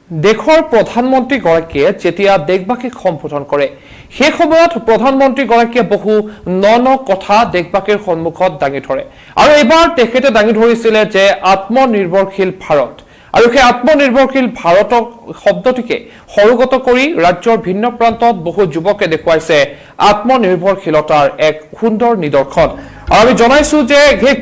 দেশৰ প্ৰধানমন্ত্ৰীগৰাকীয়ে যেতিয়া দেশবাসীক সম্বোধন কৰে সেই সময়ত প্ৰধানমন্ত্ৰীগৰাকীয়ে বহু ন কথা দেশবাসীৰ সন্মুখত দাঙি ধৰে আৰু এবাৰ তেখেতে দাঙি ধৰিছিলে যে আত্মনিৰ্ভৰশীল ভাৰত আৰু সেই আত্মনিৰ্ভৰশীল ভাৰতক শব্দটিকে সৰুগত কৰি ৰাজ্যৰ ভিন্ন প্ৰান্তত বহু যুৱকে দেখুৱাইছে আত্মনিৰ্ভৰশীলতাৰ এক সুন্দৰ নিদৰ্শন আৰু আমি জনাইছো যে সেই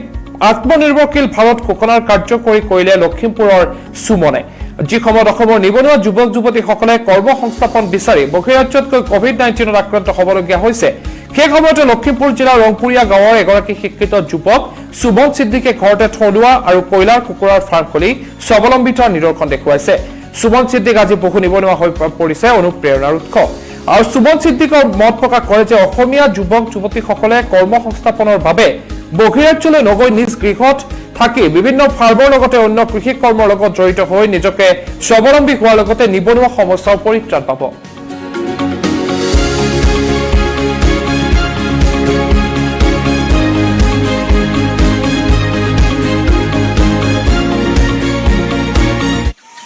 আত্মনিৰ্ভৰশীল ভাৰত ঘোষণাৰ কাৰ্যকৰী কৰিলে লখিমপুৰৰ সুমনে যি সময়ত অসমৰ নিবনুৱা যুৱক যুৱতীসকলে কৰ্মসংস্থাপন বিচাৰি বহিৰাজ্যতকৈ কোভিড-19ত আক্ৰান্ত হ'বলগীয়া হৈছে সেই সময়তে লখিমপুৰ জিলাৰ ৰংপুৰীয়া গাঁৱৰ এগৰাকী শিক্ষিত যুৱক সুমন সিদ্দিকে ঘৰতে থলুৱা আৰু কয়লাৰ কুকুৰাৰ ফাৰ্ম খুলি স্বাৱলম্বিতাৰ নিদৰ্শন দেখুৱাইছে সুমন সিদ্দিক আজি বহু নিবনুৱা হৈ পৰিছে অনুপ্ৰেৰণাৰ উৎস আৰু সুমন সিদ্দিকৰ মত প্ৰকাশ কৰে যে অসমীয়া যুৱক যুৱতীসকলে কৰ্মসংস্থাপনৰ বাবে বহিৰাজ্যলৈ নগৈ নিজ গৃহত থাকি বিভিন্ন ফাৰ্মৰ লগতে অন্য কৃষি কৰ্মৰ লগত জড়িত হৈ নিজকে স্বাৱলম্বী হোৱাৰ লগতে নিবনুৱা সমস্যাৰ পৰিত্ৰাণ পাব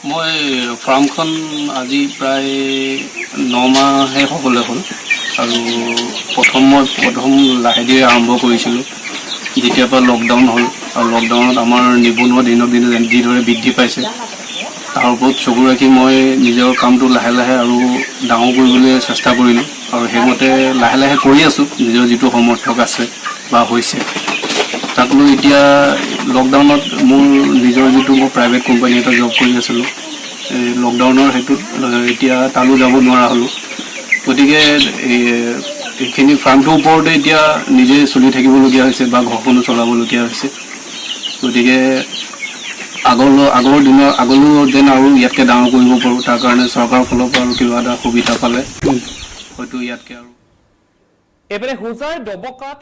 মই ফাৰ্মখন আজি প্ৰায় 9 মাহে হ'বলৈ হ'ল আৰু প্ৰথম লাহে ধীৰে আৰম্ভ কৰিছিলোঁ যেতিয়াৰ পৰা লকডাউন হ'ল আৰু লকডাউনত আমাৰ নিবনুৱা দিনক দিনে যিদৰে বৃদ্ধি পাইছে তাৰ ওপৰত চকু ৰাখি মই নিজৰ কামটো লাহে লাহে আৰু ডাঙৰ কৰিবলৈ চেষ্টা কৰিলোঁ আৰু সেইমতে লাহে লাহে কৰি আছোঁ নিজৰ যিটো সমৰ্থক আছে বা হৈছে তাক লৈ এতিয়া লকডাউনত মোৰ নিজৰ যিটো মই প্ৰাইভেট কোম্পানী এটা জব কৰি আছিলোঁ লকডাউনৰ হেতুত এতিয়া তালৈ যাব নোৱাৰা হ'লোঁ গতিকে এইখিনি ফাৰ্মটোৰ ওপৰতে এতিয়া নিজে চলি থাকিবলগীয়া হৈছে বা ঘৰখনো চলাবলগীয়া হৈছে গতিকে আগলৈও যেন আৰু ইয়াতকৈ ডাঙৰ কৰিব পাৰোঁ তাৰ কাৰণে চৰকাৰৰ ফালৰ পৰা আৰু কিবা এটা সুবিধা পালে হয়তো ইয়াতকৈ আৰু এবাৰে হোজাই ডবকাত